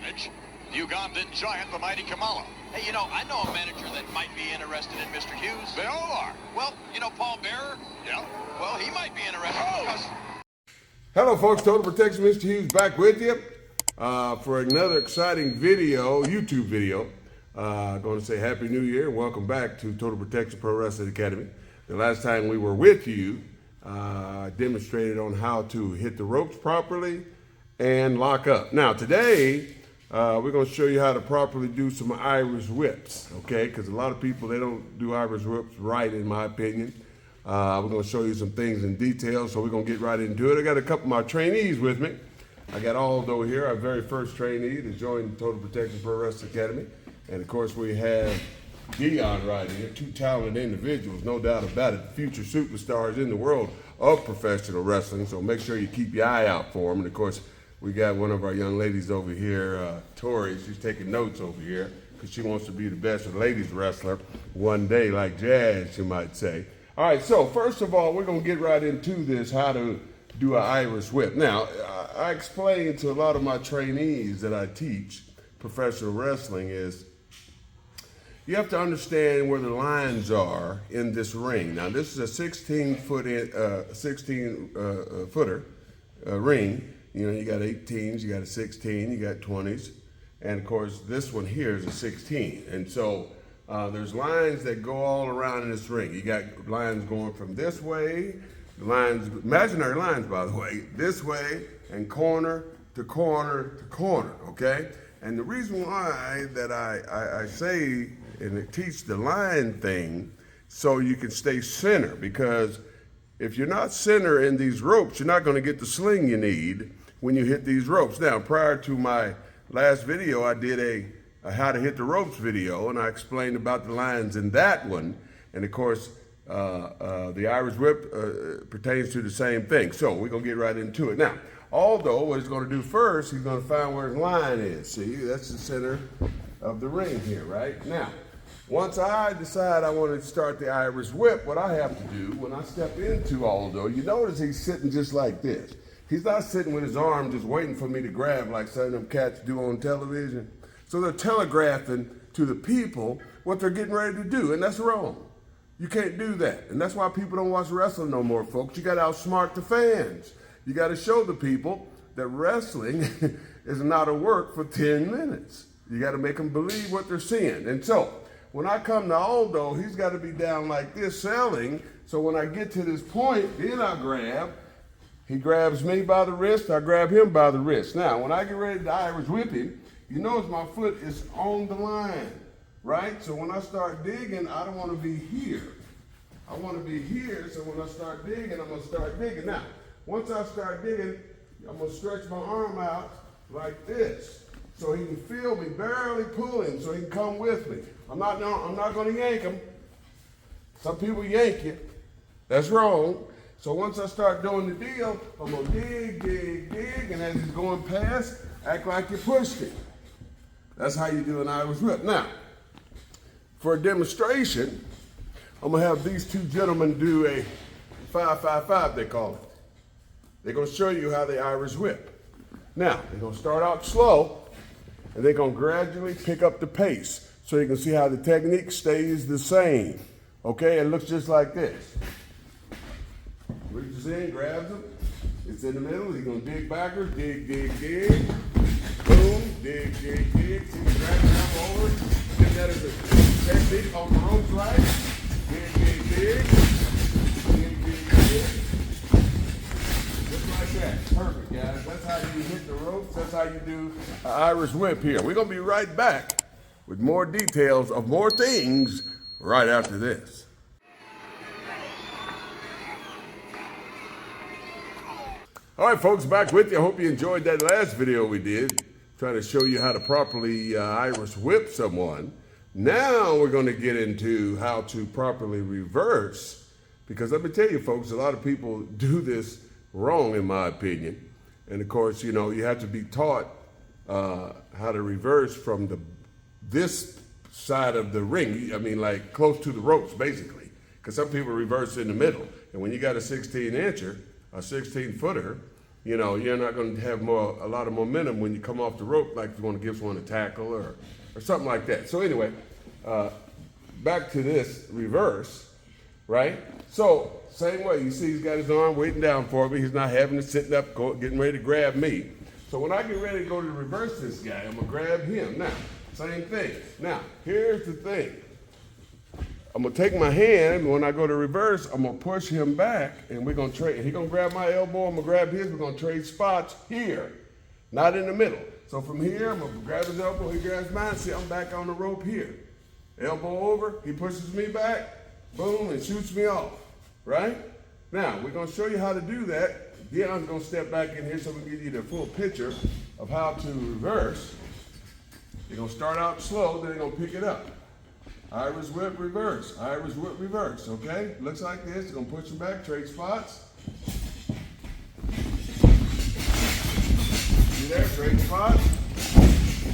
manage the Ugandan giant, the mighty Kamala. Hey, I know a manager that might be interested in Mr. Hughes. They all are. Well, Paul Bearer? Yeah. Well, he might be interested because... Hello folks, Total Protection, Mr. Hughes back with you for another exciting video, YouTube video. Going to say Happy New Year and welcome back to Total Protection Pro Wrestling Academy. The last time we were with you, demonstrated on how to hit the ropes properly and lock up. Now today, we're going to show you how to properly do some Irish whips, okay? Because a lot of people, they don't do Irish whips right, in my opinion. We're going to show you some things in detail, so we're going to get right into it. I got a couple of my trainees with me. I got Aldo here, our very first trainee to join Total Protection Pro Wrestling Academy. And of course, we have Dion right here, two talented individuals, no doubt about it, future superstars in the world of professional wrestling. So make sure you keep your eye out for them. And of course, we got one of our young ladies over here, Tori. She's taking notes over here because she wants to be the best ladies wrestler one day, like Jazz, you might say. All right, so first of all, we're going to get right into this, how to do an Irish whip. Now, I explain to a lot of my trainees that I teach professional wrestling is you have to understand where the lines are in this ring. Now, this is a 16-footer ring. You know, you got 18s, you got a 16, you got 20s, and of course, this one here is a 16. And so there's lines that go all around in this ring. You got lines going from this way, lines, imaginary lines, by the way, this way, and corner to corner to corner, okay? And the reason why that I say and teach the line thing, so you can stay center, because if you're not center in these ropes, you're not going to get the sling you need when you hit these ropes. Now, prior to my last video, I did a how to hit the ropes video, and I explained about the lines in that one. And of course, the Irish whip pertains to the same thing. So we're gonna get right into it. Now, Aldo, what he's gonna do first, he's gonna find where his line is. See, that's the center of the ring here, right? Now, once I decide I want to start the Irish whip, what I have to do when I step into Aldo, you notice he's sitting just like this. He's not sitting with his arm just waiting for me to grab like some of them cats do on television. So they're telegraphing to the people what they're getting ready to do, and that's wrong. You can't do that. And that's why people don't watch wrestling no more, folks. You got to outsmart the fans. You got to show the people that wrestling is not a work for 10 minutes. You got to make them believe what they're seeing. And so when I come to Aldo, he's got to be down like this selling. So when I get to this point, then I grab. He grabs me by the wrist, I grab him by the wrist. Now, when I get ready to Irish whip him, you notice my foot is on the line, right? So when I start digging, I don't want to be here. I want to be here, so when I start digging, I'm going to start digging. Now, once I start digging, I'm going to stretch my arm out like this, so he can feel me barely pulling, so he can come with me. I'm not going to yank him. Some people yank you. That's wrong. So once I start doing the deal, I'm going to dig, dig, dig, and as he's going past, act like you pushed it. That's how you do an Irish whip. Now, for a demonstration, I'm going to have these two gentlemen do a 5-5-5, they call it. They're going to show you how they Irish whip. Now, they're going to start out slow, and they're going to gradually pick up the pace so you can see how the technique stays the same. Okay, it looks just like this. Reaches in, grabs him. It's in the middle. He's going to dig backwards. Dig, dig, dig. Boom. Dig, dig, dig. See, drag down forward. Think that is a technique on the ropes, right? Dig, dig, dig. Dig, dig, dig. Just like that. Perfect, guys. That's how you hit the ropes. That's how you do an Irish whip here. We're going to be right back with more details of more things right after this. All right, folks, back with you. I hope you enjoyed that last video we did, trying to show you how to properly Irish whip someone. Now we're going to get into how to properly reverse, because let me tell you, folks, a lot of people do this wrong, in my opinion. And of course, you know, you have to be taught how to reverse from this side of the ring. I mean, like close to the ropes, basically, because some people reverse in the middle. And when you got a 16-incher, a 16-footer, you know, you're not going to have a lot of momentum when you come off the rope, like you want to give someone a tackle or something like that. So anyway, back to this reverse, right? So same way, you see he's got his arm waiting down for me. He's not having to sit up, getting ready to grab me. So when I get ready to go to reverse this guy, I'm gonna grab him. Now, same thing. Now, here's the thing. I'm gonna take my hand, and when I go to reverse, I'm gonna push him back, and we're gonna trade. He's gonna grab my elbow, I'm gonna grab his, we're gonna trade spots here, not in the middle. So from here, I'm gonna grab his elbow, he grabs mine, see I'm back on the rope here. Elbow over, he pushes me back, boom, and shoots me off, right? Now, we're gonna show you how to do that. Deion's gonna step back in here so we can give you the full picture of how to reverse. You're gonna start out slow, then you're gonna pick it up. Irish whip, reverse. Irish whip, reverse, okay? Looks like this. You're gonna push them back, trade spots. See there, trade spots.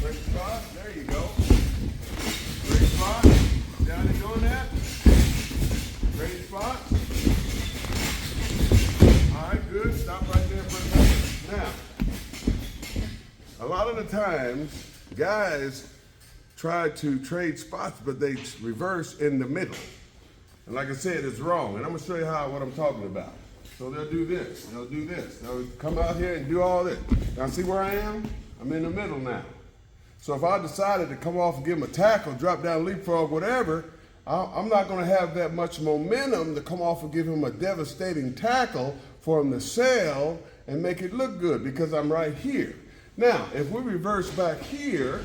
Trade spots, there you go. Trade spots. Down and doing that. Trade spots. All right, good. Stop right there for a second. Now, a lot of the times, guys try to trade spots, but they reverse in the middle. And like I said, it's wrong. And I'm gonna show you what I'm talking about. So they'll do this, they'll do this. They'll come out here and do all this. Now see where I am? I'm in the middle now. So if I decided to come off and give him a tackle, drop down, leapfrog, whatever, I'm not gonna have that much momentum to come off and give him a devastating tackle for him to sell and make it look good because I'm right here. Now, if we reverse back here,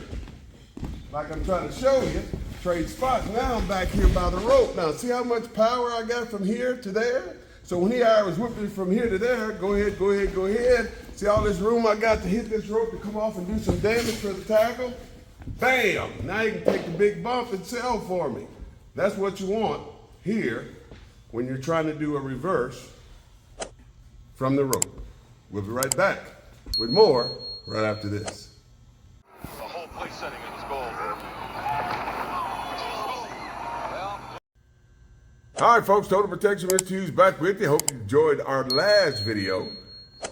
like I'm trying to show you, trade spots. Now I'm back here by the rope. Now see how much power I got from here to there? So when he Irish whipped me from here to there, go ahead, go ahead, go ahead. See all this room I got to hit this rope to come off and do some damage for the tackle? Bam! Now you can take the big bump and sell for me. That's what you want here when you're trying to do a reverse from the rope. We'll be right back with more right after this. The whole place setting is gold. All right, folks, Total Protection, Mr. Hughes back with you. Hope you enjoyed our last video.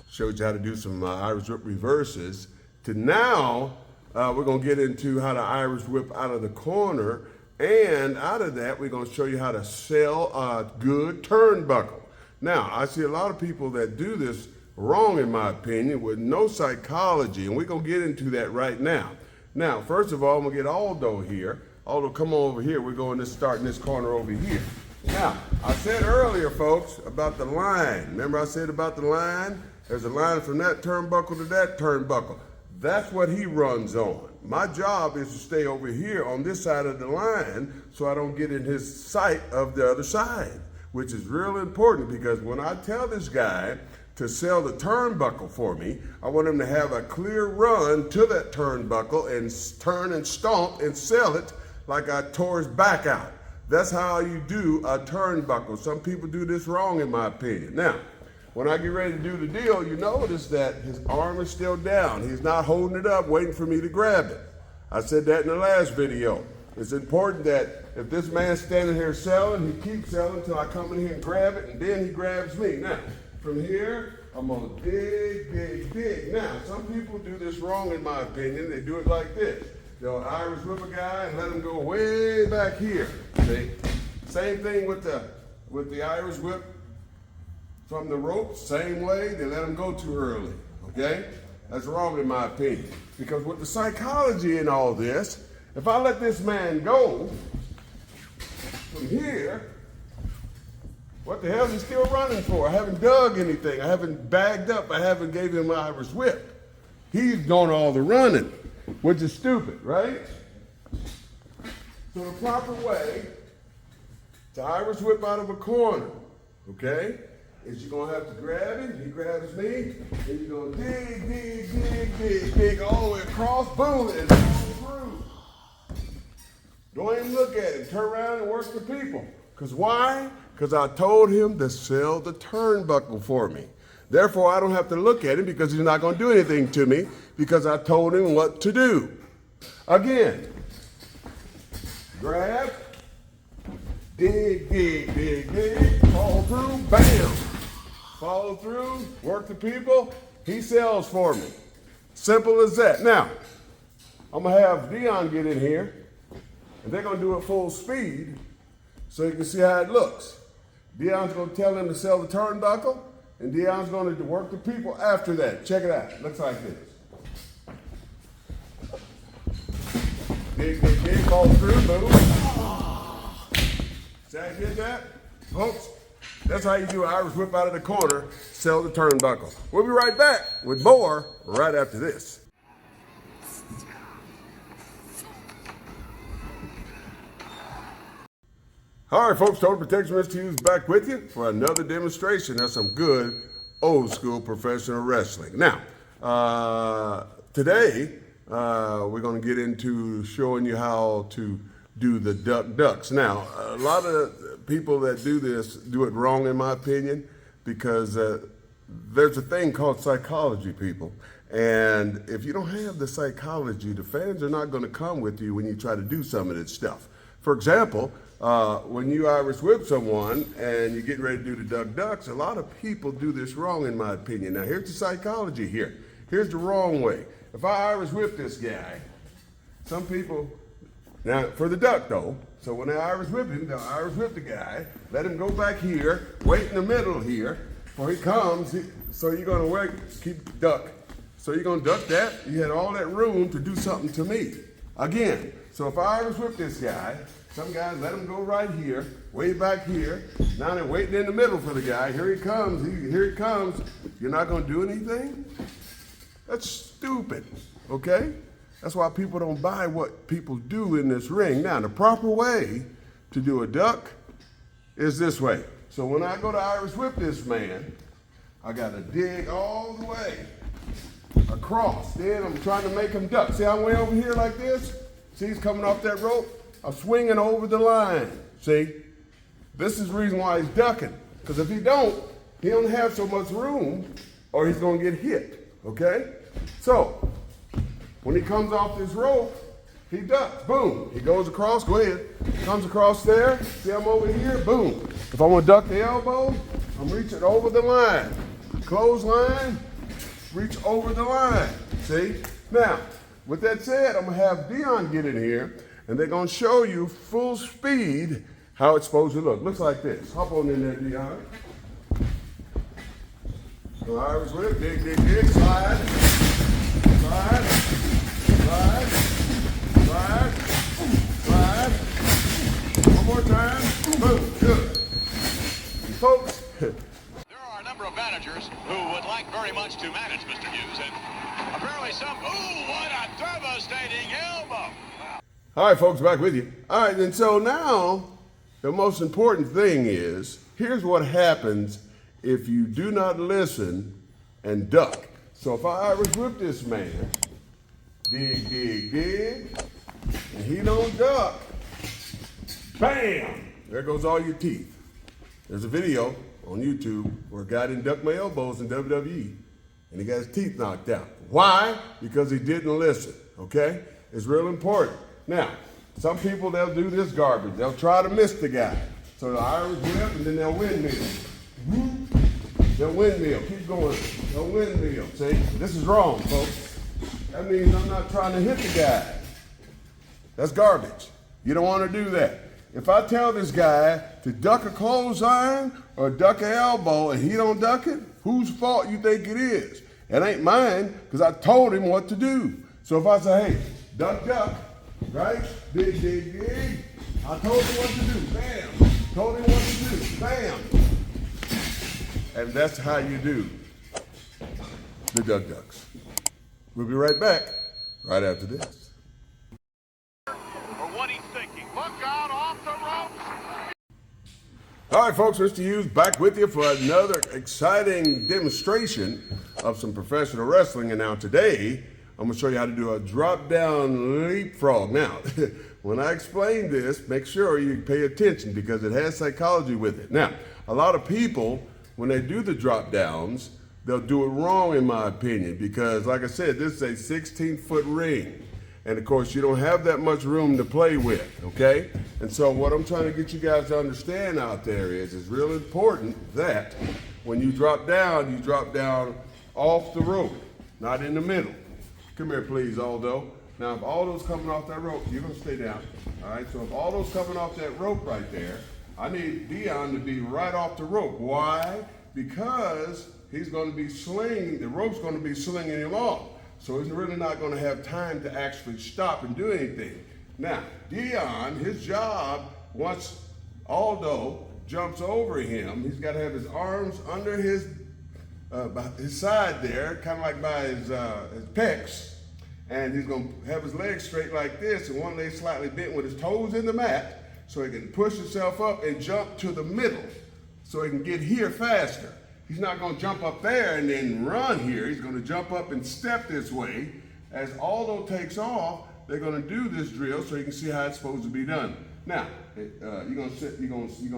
Showed you how to do some Irish whip reverses. To now, we're going to get into how to Irish whip out of the corner. And out of that, we're going to show you how to sell a good turnbuckle. Now, I see a lot of people that do this wrong, in my opinion, with no psychology. And we're going to get into that right now. Now, first of all, I'm going to get Aldo here. Aldo, come on over here. We're going to start in this corner over here. Now, I said earlier, folks, about the line. Remember I said about the line? There's a line from that turnbuckle to that turnbuckle. That's what he runs on. My job is to stay over here on this side of the line so I don't get in his sight of the other side, which is real important because when I tell this guy to sell the turnbuckle for me, I want him to have a clear run to that turnbuckle and turn and stomp and sell it like I tore his back out. That's how you do a turnbuckle. Some people do this wrong, in my opinion. Now, when I get ready to do the deal, you notice that his arm is still down. He's not holding it up, waiting for me to grab it. I said that in the last video. It's important that if this man's standing here selling, he keeps selling until I come in here and grab it, and then he grabs me. Now, from here, I'm gonna dig, dig, dig. Now, some people do this wrong, in my opinion. They do it like this. They'll Irish whip a guy and let him go way back here. See? Same thing with the Irish whip from the rope. Same way, they let him go too early. Okay? That's wrong in my opinion. Because with the psychology in all this, if I let this man go from here, what the hell is he still running for? I haven't dug anything. I haven't bagged up. I haven't gave him an Irish whip. He's doing all the running, which is stupid, right? So the proper way to Irish whip out of a corner, okay, is you're gonna have to grab him, he grabs me, and you're gonna dig, dig, dig, dig, dig all the way across, boom, and fall through. Don't even look at him, turn around and work the people. Because why? Because I told him to sell the turnbuckle for me. Therefore, I don't have to look at him because he's not going to do anything to me because I told him what to do. Again, grab, dig, dig, dig, dig, follow through, bam. Follow through, work the people, he sells for me. Simple as that. Now, I'm gonna have Dion get in here, and they're gonna do it full speed so you can see how it looks. Dion's gonna tell them to sell the turnbuckle, and Dion's gonna work the people after that. Check it out. Looks like this. Dig, fall through, boom. See how you did that? Folks, that's how you do an Irish whip out of the corner, sell the turnbuckle. We'll be right back with more right after this. All right, folks, Total Protection Mr. Hughes back with you for another demonstration of some good old school professional wrestling. Now, today we're going to get into showing you how to do the ducks. Now, a lot of people that do this do it wrong, in my opinion, because there's a thing called psychology, people. And if you don't have the psychology, the fans are not going to come with you when you try to do some of this stuff. For example, when you Irish whip someone and you're getting ready to do the ducks, a lot of people do this wrong, in my opinion. Now, here's the psychology here. Here's the wrong way. If I Irish whip this guy, some people, now for the duck though, so when they Irish whip him, they'll Irish whip the guy, let him go back here, wait in the middle here, before he comes, so you're gonna wait, keep duck. So you're gonna duck that, you had all that room to do something to me. Again, so if I Irish whip this guy, some guys let him go right here, way back here. Now they're waiting in the middle for the guy. Here he comes, here he comes. You're not gonna do anything? That's stupid, okay? That's why people don't buy what people do in this ring. Now, the proper way to do a duck is this way. So when I go to Irish whip this man, I gotta dig all the way across. Then I'm trying to make him duck. See, I'm way over here like this? See, he's coming off that rope? I'm swinging over the line, see? This is the reason why he's ducking. Because if he don't have so much room or he's gonna get hit, okay? So, when he comes off this rope, he ducks, boom. He goes across, go ahead. Comes across there, see I'm over here, boom. If I wanna duck the elbow, I'm reaching over the line. Clothesline, reach over the line, see? Now, with that said, I'm gonna have Dion get in here and they're gonna show you full speed how it's supposed to look. Looks like this. Hop on in there, Dion. So Irish whip, dig, slide, slide, slide, slide, slide. One more time. Boom, good. And folks, There are a number of managers who would like very much to manage Mr. Hughes, and apparently some, ooh, what a devastating elbow. all right, folks, back with you. All right, and so now the most important thing is, here's what happens if you do not listen and duck. So if I Irish whip this man, dig, and he don't duck, bam, there goes all your teeth. There's a video on YouTube where a guy didn't duck my elbows in WWE, and he got his teeth knocked out. Why? Because he didn't listen, okay? It's real important. Now, some people, they'll do this garbage. They'll try to miss the guy. So they'll Irish whip, and then they'll windmill. They'll windmill. Keep going. They'll windmill. See? This is wrong, folks. That means I'm not trying to hit the guy. That's garbage. You don't want to do that. If I tell this guy to duck a clothesline or duck an elbow and he don't duck it, whose fault you think it is? It ain't mine, because I told him what to do. So if I say, hey, duck, right? Dig. I told him what to do. Bam. Told him what to do. Bam. And that's how you do the ducks. We'll be right back right after this. Or what he's thinking. Look out off the ropes. All right, folks, Mr. Hughes back with you for another exciting demonstration of some professional wrestling. And now today, I'm gonna show you how to do a drop-down leapfrog. Now, when I explain this, make sure you pay attention because it has psychology with it. Now, a lot of people, when they do the drop-downs, they'll do it wrong, in my opinion, because like I said, this is a 16-foot ring. And of course, you don't have that much room to play with, okay? And so what I'm trying to get you guys to understand out there is it's real important that when you drop down off the rope, not in the middle. Come here, please, Aldo. Now, if Aldo's coming off that rope, you're gonna stay down. All right, so if Aldo's coming off that rope right there, I need Dion to be right off the rope. Why? Because he's gonna be slinging, the rope's gonna be slinging him off. So he's really not gonna have time to actually stop and do anything. Now, Dion, his job, once Aldo jumps over him, he's gotta have his arms under his side there, kind of like by his pecs. And he's gonna have his legs straight like this and one leg slightly bent with his toes in the mat so he can push himself up and jump to the middle so he can get here faster. He's not gonna jump up there and then run here. He's gonna jump up and step this way. As Aldo takes off, they're gonna do this drill so you can see how it's supposed to be done. Now, you're gonna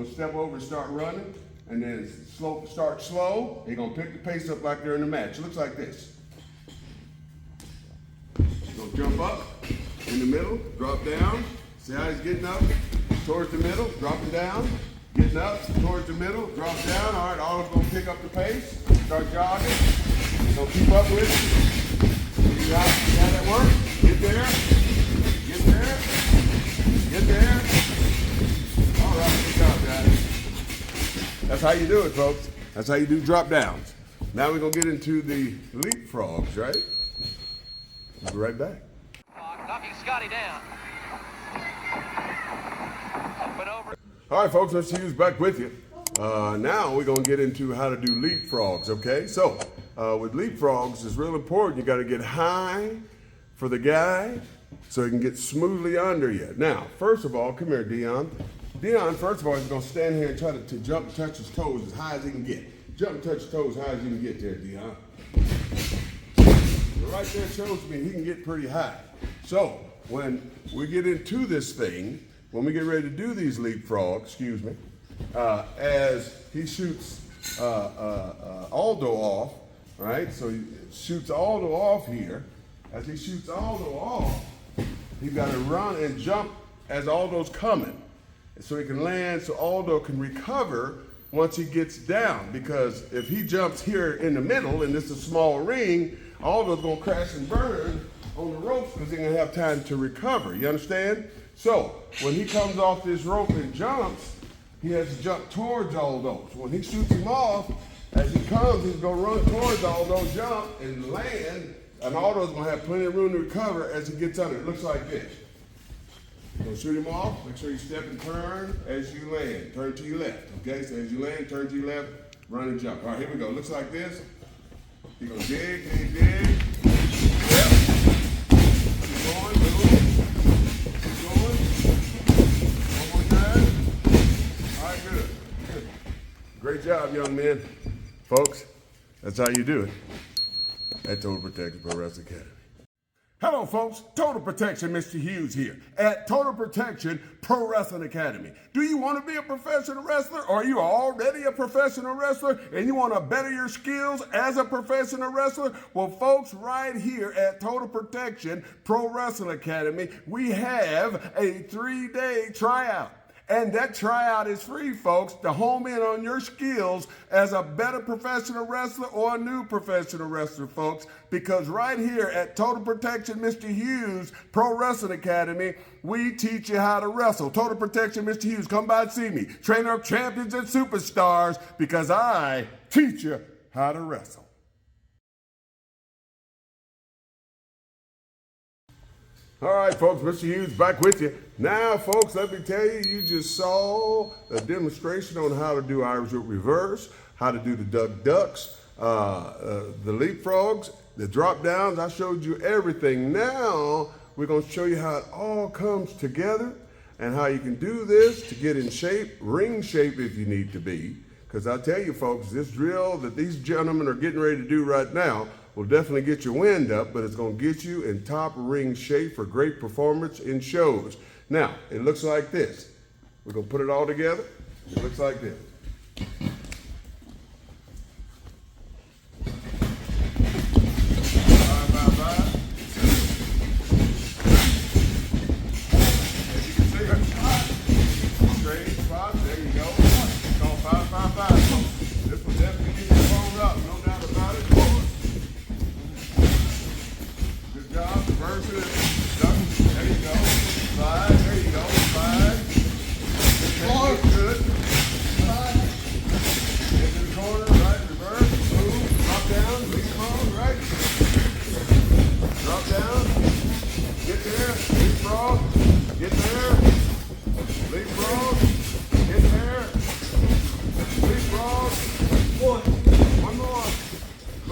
step over and start running and then start slow. You're gonna pick the pace up like they're in the match. It looks like this. You're gonna jump up in the middle, drop down. See how he's getting up towards the middle, dropping down, getting up towards the middle, drop down. All right, Aldo's gonna pick up the pace, start jogging. Don't keep up with it. See how that works? Get there, get there, get there. All right, good job, guys. That's how you do it, folks. That's how you do drop downs. Now we're gonna get into the leapfrogs, right? We'll be right back. Knocking Scotty down. Up and over. All right, folks, Mr. Hughes back with you. Now we're gonna get into how to do leapfrogs, okay? So with leapfrogs, it's real important. You gotta get high for the guy so he can get smoothly under you. Now, first of all, come here, Dion. Dion, first of all, he's gonna stand here and try to jump and touch his toes as high as he can get. Jump and touch his toes as high as you can get there, Dion. Right there shows me he can get pretty high. So when we get into this thing, when we get ready to do these leapfrogs, excuse me, as he shoots Aldo off, right? So he shoots Aldo off here. As he shoots Aldo off, he's got to run and jump as Aldo's coming, so he can land, so Aldo can recover once he gets down. Because if he jumps here in the middle and this is a small ring, Aldo's gonna crash and burn on the ropes because he ain't gonna have time to recover. You understand? So when he comes off this rope and jumps, he has to jump towards Aldo. So when he shoots him off, as he comes, he's gonna run towards Aldo, jump and land, and Aldo's gonna have plenty of room to recover as he gets under. It looks like this. You're gonna shoot him off. Make sure you step and turn as you land. Turn to your left. Okay, so as you land, turn to your left, run and jump. All right, here we go. Looks like this. You're gonna dig, dig, dig. Yep. Keep going, move. Keep going. One more time. All right, good. Good. Great job, young men. Folks, that's how you do it at Total Protection Pro Wrestling Academy. Hello, folks. Total Protection, Mr. Hughes here at Total Protection Pro Wrestling Academy. Do you want to be a professional wrestler, or are you already a professional wrestler and you want to better your skills as a professional wrestler? Well, folks, right here at Total Protection Pro Wrestling Academy, we have a 3-day tryout. And that tryout is free, folks, to home in on your skills as a better professional wrestler or a new professional wrestler, folks. Because right here at Total Protection Mr. Hughes Pro Wrestling Academy, we teach you how to wrestle. Total Protection Mr. Hughes, come by and see me. Trainer of champions and superstars, because I teach you how to wrestle. All right, folks, Mr. Hughes back with you. Now, folks, let me tell you, you just saw a demonstration on how to do Irish whip reverse, how to do the ducks, the leapfrogs, the drop downs. I showed you everything. Now, we're going to show you how it all comes together and how you can do this to get in shape, ring shape if you need to be. Because I tell you, folks, this drill that these gentlemen are getting ready to do right now will definitely get your wind up, but it's going to get you in top ring shape for great performance in shows. Now, it looks like this. We're going to put it all together. It looks like this. As you can see, straight spots. There you go. It's called 5-5-5. This will definitely get you warmed up, no doubt about it.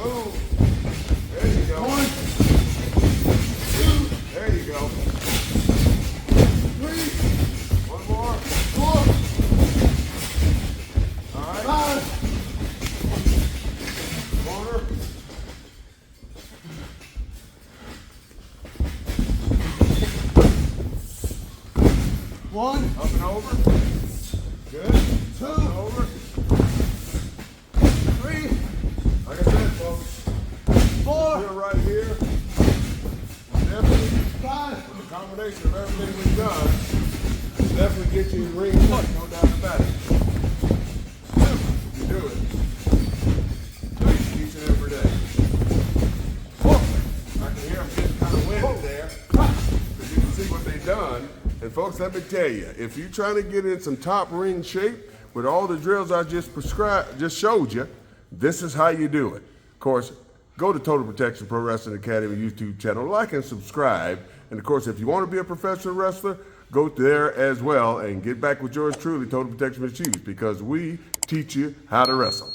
Boom. There you go. 1, 2, There you go. 3, One more. 4, All right. 5, Corner. 1, Up and over. Good. 2, Up and over. 3, Like I said, folks, 4, here right here. Definitely, 5, with the combination of everything we've done, definitely get you in ring shape, no doubt about it. You do it. Each and every day. 4, I can hear them getting kind of winded there. Because you can see what they've done. And folks, let me tell you, if you're trying to get in some top ring shape with all the drills I just showed you, this is how you do it. Of course, go to Total Protection Pro Wrestling Academy YouTube channel, like and subscribe. And of course, if you want to be a professional wrestler, go there as well and get back with yours truly, Total Protection Hughes, because we teach you how to wrestle.